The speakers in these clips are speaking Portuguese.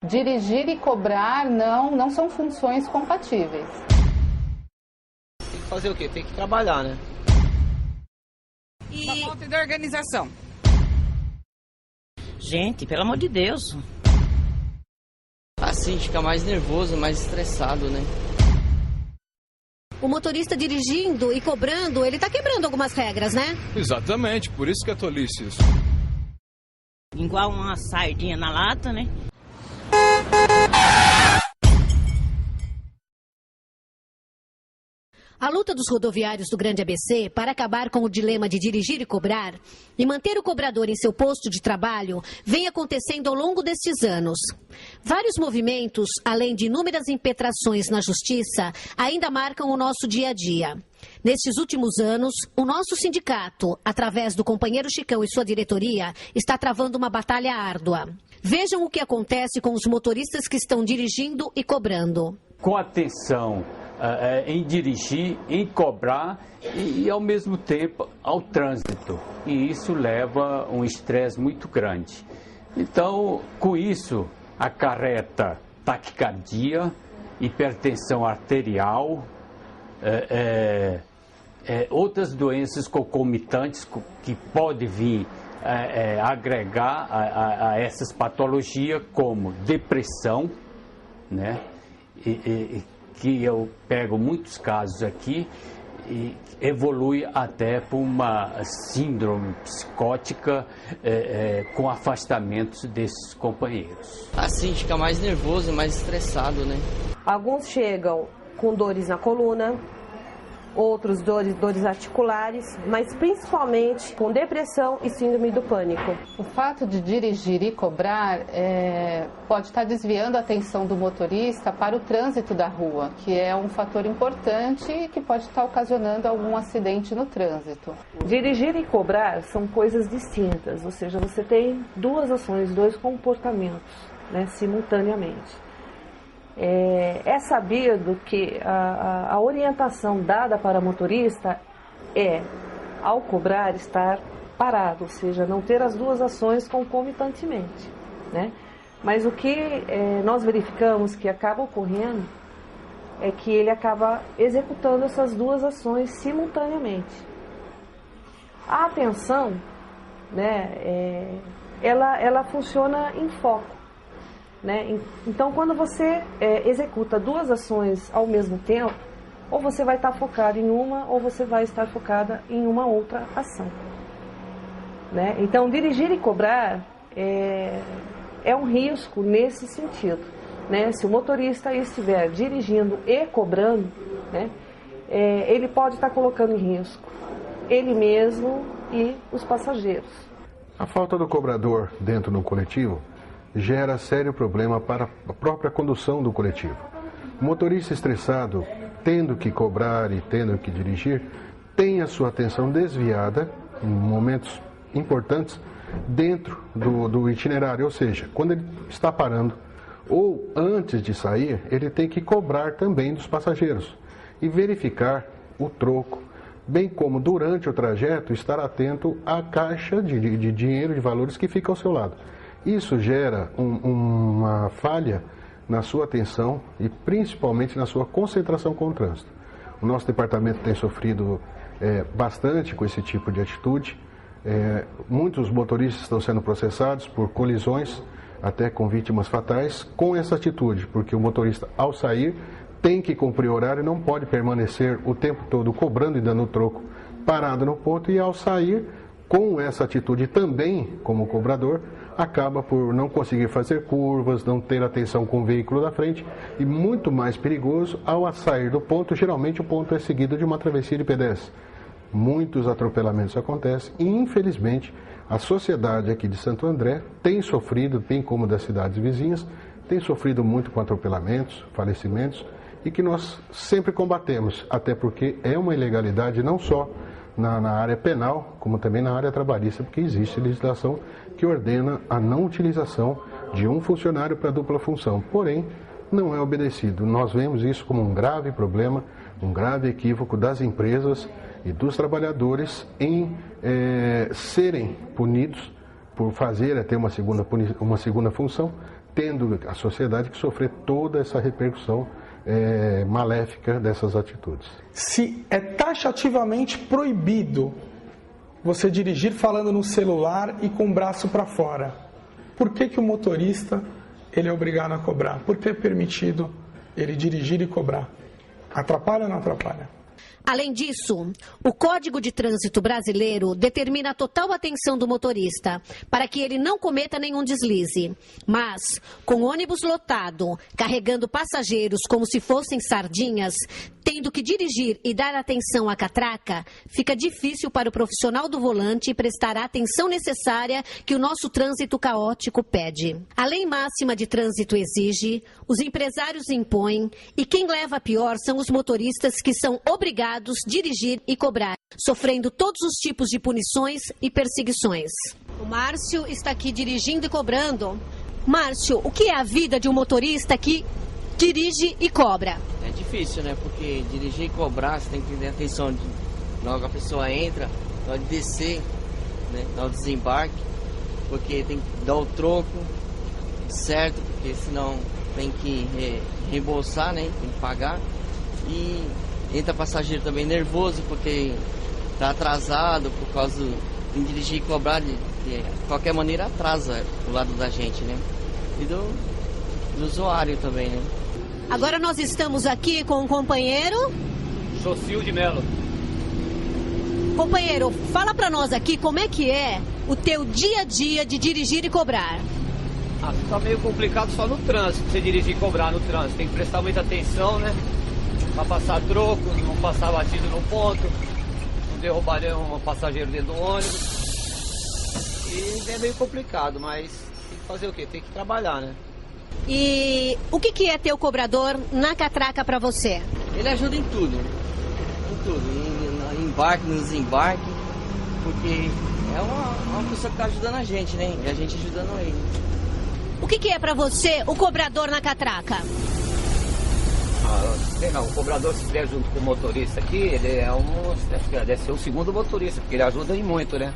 Dirigir e cobrar não são funções compatíveis. Tem que fazer o quê? Tem que trabalhar, né? E a falta de organização. Gente, pelo amor de Deus. Assim fica mais nervoso, mais estressado, né? O motorista dirigindo e cobrando, ele tá quebrando algumas regras, né? Exatamente, por isso que é tolice isso. Igual uma sardinha na lata, né? A luta dos rodoviários do Grande ABC para acabar com o dilema de dirigir e cobrar e manter o cobrador em seu posto de trabalho vem acontecendo ao longo destes anos. Vários movimentos, além de inúmeras impetrações na justiça, ainda marcam o nosso dia a dia. Nestes últimos anos, o nosso sindicato, através do companheiro Chicão e sua diretoria, está travando uma batalha árdua. Vejam o que acontece com os motoristas que estão dirigindo e cobrando. Com atenção em dirigir, em cobrar e ao mesmo tempo ao trânsito. E isso leva um estresse muito grande. Então, com isso, acarreta taquicardia, hipertensão arterial, outras doenças concomitantes que podem vir agregar a essas patologias, como depressão, né? Que eu pego muitos casos aqui e evolui até para uma síndrome psicótica com afastamentos desses companheiros. Assim fica mais nervoso, mais estressado, né? Alguns chegam com dores na coluna, outros dores articulares, mas principalmente com depressão e síndrome do pânico. O fato de dirigir e cobrar pode estar desviando a atenção do motorista para o trânsito da rua, que é um fator importante e que pode estar ocasionando algum acidente no trânsito. Dirigir e cobrar são coisas distintas, ou seja, você tem duas ações, dois comportamentos, né, simultaneamente. É sabido que a orientação dada para o motorista é, ao cobrar, estar parado, ou seja, não ter as duas ações concomitantemente, né? Mas o que nós verificamos que acaba ocorrendo é que ele acaba executando essas duas ações simultaneamente. A atenção, né, ela funciona em foco. Né? Então, quando você executa duas ações ao mesmo tempo, ou você vai estar focado em uma, ou você vai estar focada em uma outra ação. Né? Então, dirigir e cobrar é um risco nesse sentido. Né? Se o motorista estiver dirigindo e cobrando, né, ele pode estar colocando em risco ele mesmo e os passageiros. A falta do cobrador dentro do coletivo gera sério problema para a própria condução do coletivo. O motorista estressado, tendo que cobrar e tendo que dirigir, tem a sua atenção desviada em momentos importantes dentro do itinerário, ou seja, quando ele está parando ou antes de sair, ele tem que cobrar também dos passageiros e verificar o troco, bem como durante o trajeto estar atento à caixa de dinheiro, de valores que fica ao seu lado. Isso gera uma falha na sua atenção e principalmente na sua concentração com o trânsito. O nosso departamento tem sofrido bastante com esse tipo de atitude. Muitos motoristas estão sendo processados por colisões, até com vítimas fatais, com essa atitude, porque o motorista, ao sair, tem que cumprir o horário e não pode permanecer o tempo todo cobrando e dando troco parado no ponto, e ao sair, com essa atitude também como cobrador, acaba por não conseguir fazer curvas, não ter atenção com o veículo da frente e, muito mais perigoso, ao sair do ponto, geralmente o ponto é seguido de uma travessia de pedestre. Muitos atropelamentos acontecem e, infelizmente, a sociedade aqui de Santo André tem sofrido, bem como das cidades vizinhas, tem sofrido muito com atropelamentos, falecimentos, e que nós sempre combatemos, até porque é uma ilegalidade não só na área penal, como também na área trabalhista, porque existe legislação que ordena a não utilização de um funcionário para dupla função, porém não é obedecido. Nós vemos isso como um grave problema, um grave equívoco das empresas e dos trabalhadores em serem punidos por fazer até uma segunda função, tendo a sociedade que sofrer toda essa repercussão maléfica dessas atitudes. Se é taxativamente proibido você dirigir falando no celular e com o braço para fora, por que o motorista ele é obrigado a cobrar? Por que é permitido ele dirigir e cobrar? Atrapalha ou não atrapalha? Além disso, o Código de Trânsito Brasileiro determina a total atenção do motorista para que ele não cometa nenhum deslize. Mas, com ônibus lotado, carregando passageiros como se fossem sardinhas, tendo que dirigir e dar atenção à catraca, fica difícil para o profissional do volante prestar a atenção necessária que o nosso trânsito caótico pede. A lei máxima de trânsito exige, os empresários impõem e quem leva a pior são os motoristas que são obrigados a dirigir e cobrar, sofrendo todos os tipos de punições e perseguições. O Márcio está aqui dirigindo e cobrando. Márcio, o que é a vida de um motorista que dirige e cobra? É difícil, né? Porque dirigir e cobrar, você tem que ter atenção na hora que a pessoa entra, na hora de descer, né? Na hora do desembarque, porque tem que dar o troco certo, porque senão tem que reembolsar, né? Tem que pagar. E entra passageiro também nervoso, porque tá atrasado por causa de dirigir e cobrar, de qualquer maneira atrasa do lado da gente, né? E do usuário também, né? Agora nós estamos aqui com um companheiro... Jocil de Melo. Companheiro, fala pra nós aqui como é que é o teu dia a dia de dirigir e cobrar. Fica meio complicado só no trânsito, você dirigir e cobrar no trânsito. Tem que prestar muita atenção, né? Pra passar troco, não passar batido no ponto, não derrubar um passageiro dentro do ônibus. E é meio complicado, mas tem que fazer o quê? Tem que trabalhar, né? E o que é ter o cobrador na catraca pra você? Ele ajuda em tudo, em embarque, no desembarque, porque é uma pessoa que tá ajudando a gente, né? E a gente ajudando ele. O que é pra você o cobrador na catraca? O cobrador, se estiver junto com o motorista aqui, ele deve ser o segundo motorista, porque ele ajuda em muito, né?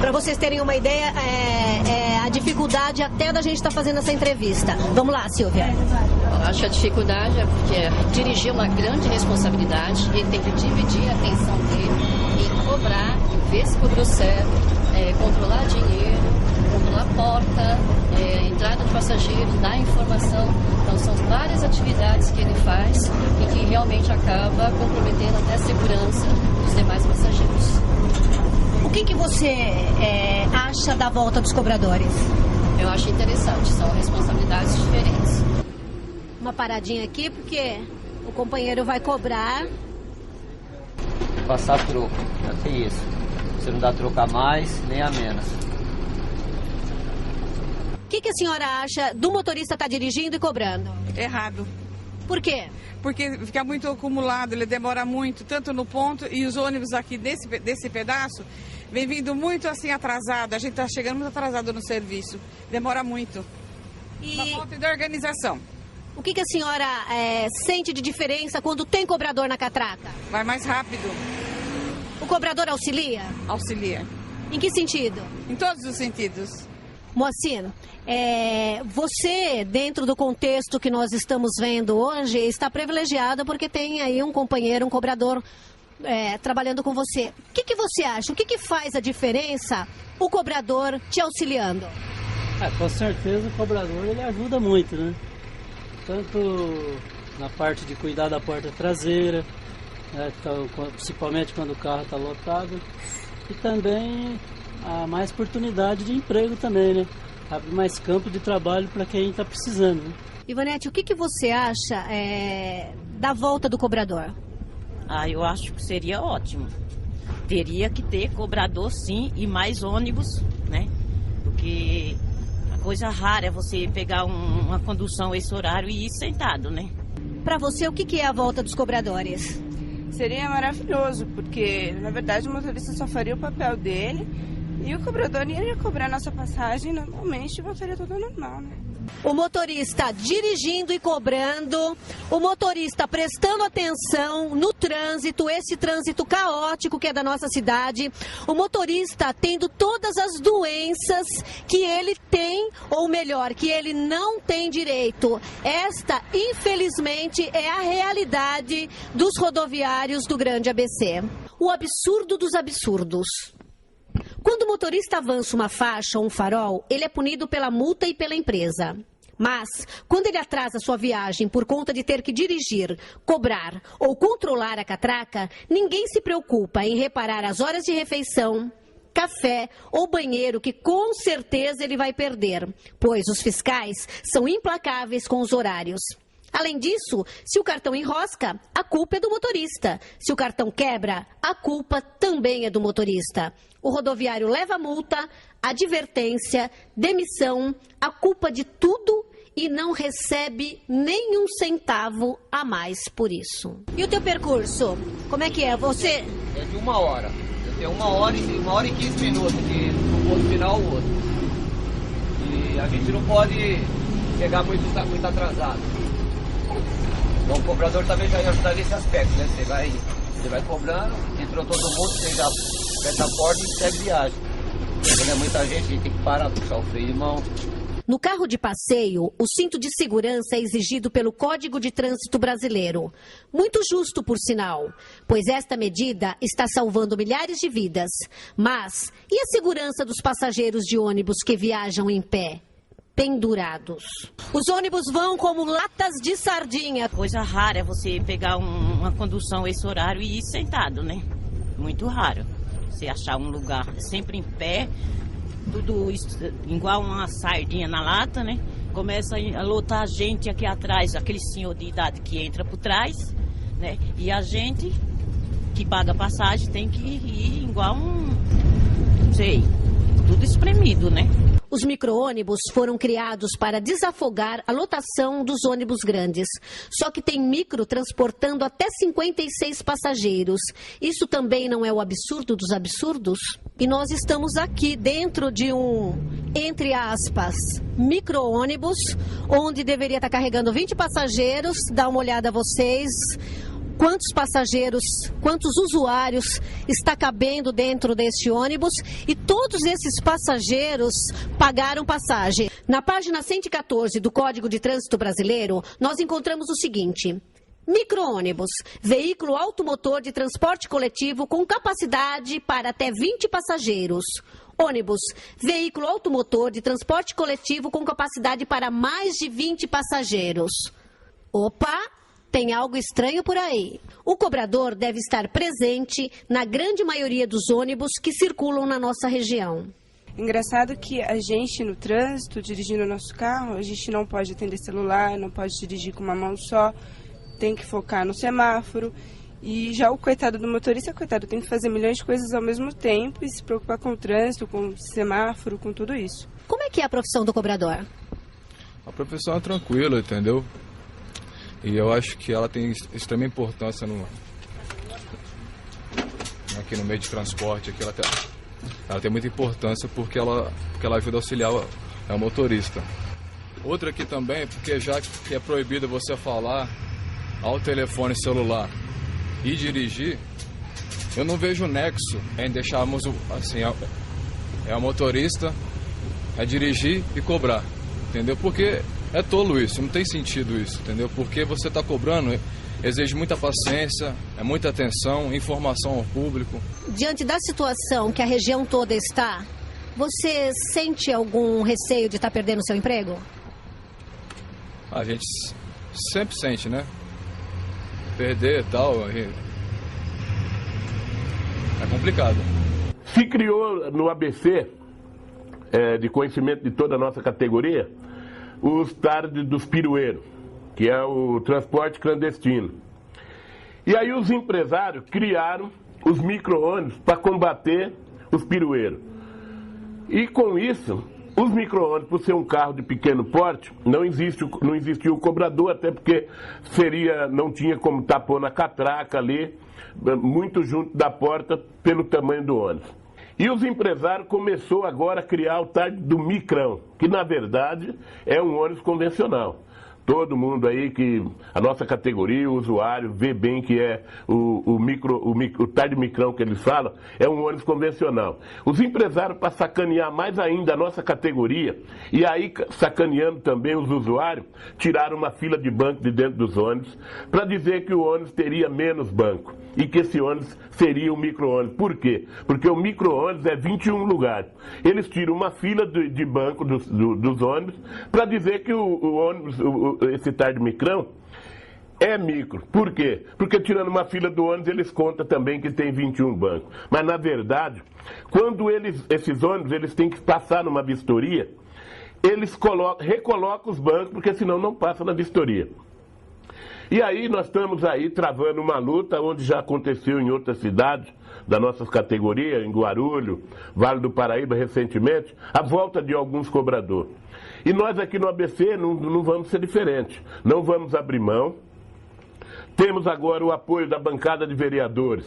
Para vocês terem uma ideia, a dificuldade até da gente estar fazendo essa entrevista. Vamos lá, Silvia. Acho que a dificuldade é porque dirigir é uma grande responsabilidade e ele tem que dividir a atenção dele em cobrar, em ver se cobrou certo, controlar dinheiro, controlar a porta, entrada de passageiros, dar informação. Então são várias atividades que ele faz e que realmente acaba comprometendo até a segurança dos demais passageiros. O que você acha da volta dos cobradores? Eu acho interessante, são responsabilidades diferentes. Uma paradinha aqui porque o companheiro vai cobrar. Passar troco, já tem isso. Você não dá troco a mais nem a menos. O que a senhora acha do motorista estar dirigindo e cobrando? Errado. Por quê? Porque fica muito acumulado, ele demora muito, tanto no ponto, e os ônibus aqui desse pedaço vem vindo muito assim atrasado. A gente está chegando muito atrasado no serviço. Demora muito. Uma falta de organização. O que a senhora sente de diferença quando tem cobrador na catraca? Vai mais rápido. O cobrador auxilia? Auxilia. Em que sentido? Em todos os sentidos. Moacir, você, dentro do contexto que nós estamos vendo hoje, está privilegiada porque tem aí um companheiro, um cobrador trabalhando com você. O que você acha? O que faz a diferença o cobrador te auxiliando? Com certeza o cobrador ele ajuda muito, né? Tanto na parte de cuidar da porta traseira, principalmente quando o carro está lotado, e também há mais oportunidade de emprego também, né? Abre mais campo de trabalho para quem está precisando. Né? Ivonete, o que você acha da volta do cobrador? Eu acho que seria ótimo. Teria que ter cobrador sim e mais ônibus, né? Porque a coisa rara é você pegar uma condução esse horário e ir sentado, né? Para você, o que é a volta dos cobradores? Seria maravilhoso, porque na verdade o motorista só faria o papel dele e o cobrador iria cobrar nossa passagem normalmente e voltaria tudo normal, né? O motorista dirigindo e cobrando, o motorista prestando atenção no trânsito, esse trânsito caótico que é da nossa cidade, o motorista tendo todas as doenças que ele tem, ou melhor, que ele não tem direito. Esta, infelizmente, é a realidade dos rodoviários do Grande ABC. O absurdo dos absurdos. Quando o motorista avança uma faixa ou um farol, ele é punido pela multa e pela empresa. Mas, quando ele atrasa sua viagem por conta de ter que dirigir, cobrar ou controlar a catraca, ninguém se preocupa em reparar as horas de refeição, café ou banheiro que com certeza ele vai perder, pois os fiscais são implacáveis com os horários. Além disso, se o cartão enrosca, a culpa é do motorista. Se o cartão quebra, a culpa também é do motorista. O rodoviário leva a multa, advertência, demissão, a culpa de tudo e não recebe nenhum centavo a mais por isso. E o teu percurso? Como é que é? Você... É de 1 hora. Eu tenho 1 hora e 15 minutos de um ponto final ao outro. E a gente não pode chegar muito atrasado. Então o cobrador também vai ajudar nesse aspecto, né? Você vai cobrando, entrou todo mundo, você já fecha a porta e segue viagem. Quando é muita gente, a gente tem que parar, puxar o freio de mão. No carro de passeio, o cinto de segurança é exigido pelo Código de Trânsito Brasileiro. Muito justo, por sinal, pois esta medida está salvando milhares de vidas. Mas, e a segurança dos passageiros de ônibus que viajam em pé? Pendurados. Os ônibus vão como latas de sardinha. Coisa rara é você pegar uma condução esse horário e ir sentado, né? Muito raro. Você achar um lugar sempre em pé, tudo igual uma sardinha na lata, né? Começa a lotar gente aqui atrás, aquele senhor de idade que entra por trás, né? E a gente que paga passagem tem que ir igual não sei, tudo espremido, né? Os micro-ônibus foram criados para desafogar a lotação dos ônibus grandes. Só que tem micro transportando até 56 passageiros. Isso também não é o absurdo dos absurdos? E nós estamos aqui dentro de um, entre aspas, micro-ônibus, onde deveria estar carregando 20 passageiros. Dá uma olhada a vocês. Quantos passageiros, quantos usuários está cabendo dentro deste ônibus e todos esses passageiros pagaram passagem. Na página 114 do Código de Trânsito Brasileiro, nós encontramos o seguinte: micro-ônibus, veículo automotor de transporte coletivo com capacidade para até 20 passageiros. Ônibus, veículo automotor de transporte coletivo com capacidade para mais de 20 passageiros. Opa! Tem algo estranho por aí. O cobrador deve estar presente na grande maioria dos ônibus que circulam na nossa região. Engraçado que a gente no trânsito, dirigindo o nosso carro, a gente não pode atender celular, não pode dirigir com uma mão só, tem que focar no semáforo. E já o coitado do motorista, coitado, tem que fazer milhões de coisas ao mesmo tempo e se preocupar com o trânsito, com o semáforo, com tudo isso. Como é que é a profissão do cobrador? A profissão é tranquila, entendeu? E eu acho que ela tem extrema importância aqui no meio de transporte. Aqui ela tem muita importância porque ela ajuda a auxiliar o motorista. Outra aqui também, porque já que é proibido você falar ao telefone celular e dirigir, eu não vejo nexo em deixarmos assim, o motorista dirigir e cobrar, entendeu? Porque é tolo isso, não tem sentido isso, entendeu? Porque você está cobrando, exige muita paciência, muita atenção, informação ao público. Diante da situação que a região toda está, você sente algum receio de estar perdendo seu emprego? A gente sempre sente, né? Perder e tal, é complicado. Se criou no ABC, de conhecimento de toda a nossa categoria, os tardes dos pirueiros, que é o transporte clandestino. E aí os empresários criaram os micro-ônibus para combater os pirueiros. E com isso, os micro-ônibus, por ser um carro de pequeno porte, não existia o cobrador, até porque não tinha como tapar na catraca ali, muito junto da porta, pelo tamanho do ônibus. E os empresários começaram agora a criar o tal do micrão, que na verdade é um ônibus convencional. Todo mundo aí que a nossa categoria, o usuário, vê bem que é o tal de micrão que eles falam, é um ônibus convencional. Os empresários, para sacanear mais ainda a nossa categoria, e aí sacaneando também os usuários, tiraram uma fila de banco de dentro dos ônibus, para dizer que o ônibus teria menos banco, e que esse ônibus seria um micro-ônibus. Por quê? Porque o micro-ônibus é 21 lugares. Eles tiram uma fila de banco dos ônibus, para dizer que o ônibus, esse tal de micrão, é micro. Por quê? Porque tirando uma fila do ônibus, eles contam também que tem 21 bancos. Mas, na verdade, quando esses ônibus eles têm que passar numa vistoria, eles recolocam os bancos, porque senão não passa na vistoria. E aí nós estamos aí travando uma luta, onde já aconteceu em outras cidades da nossa categoria, em Guarulhos, Vale do Paraíba recentemente, a volta de alguns cobradores. E nós aqui no ABC não vamos ser diferentes, não vamos abrir mão. Temos agora o apoio da bancada de vereadores,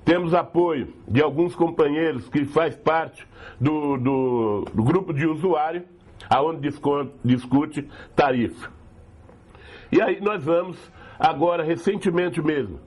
temos apoio de alguns companheiros que faz parte do grupo de usuário, aonde discute tarifa. E aí nós vamos, agora, recentemente mesmo,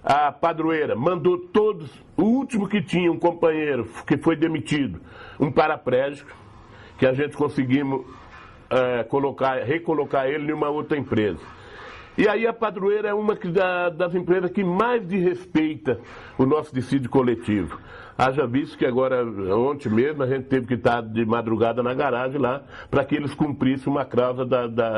a padroeira mandou todos, o último que tinha um companheiro que foi demitido, um paraplégico, que a gente conseguimos recolocar ele em uma outra empresa. E aí a padroeira é uma das empresas que mais desrespeita o nosso dissídio coletivo. Haja visto que agora, ontem mesmo, a gente teve que estar de madrugada na garagem lá para que eles cumprissem uma cláusula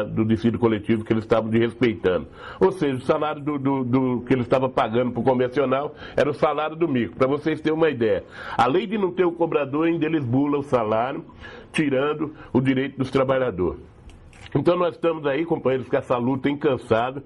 do dissídio coletivo que eles estavam desrespeitando. Ou seja, o salário do que eles estavam pagando para o convencional era o salário do micro. Para vocês terem uma ideia. Além de não ter o cobrador, ainda eles bulam o salário, tirando o direito dos trabalhadores. Então nós estamos aí, companheiros, com essa luta incansável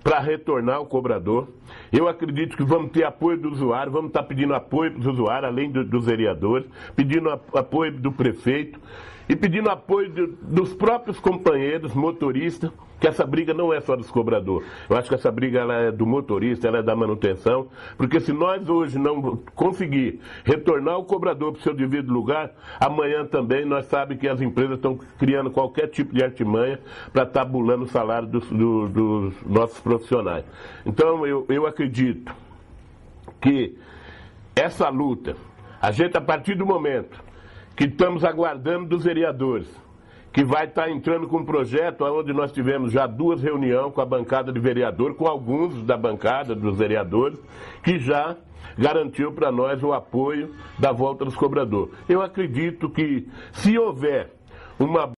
para retornar o cobrador. Eu acredito que vamos ter apoio do usuário, vamos estar pedindo apoio dos usuários, além dos vereadores, pedindo apoio do prefeito e pedindo apoio dos próprios companheiros motoristas, que essa briga não é só dos cobradores. Eu acho que essa briga ela é do motorista, ela é da manutenção, porque se nós hoje não conseguir retornar o cobrador para o seu devido lugar, amanhã também nós sabemos que as empresas estão criando qualquer tipo de artimanha para estar bulando o salário dos nossos profissionais. Então eu acredito que essa luta, a gente a partir do momento que estamos aguardando dos vereadores, que vai estar entrando com um projeto onde nós tivemos já 2 reuniões com a bancada de vereador, com alguns da bancada dos vereadores, que já garantiu para nós o apoio da volta dos cobradores. Eu acredito que se houver uma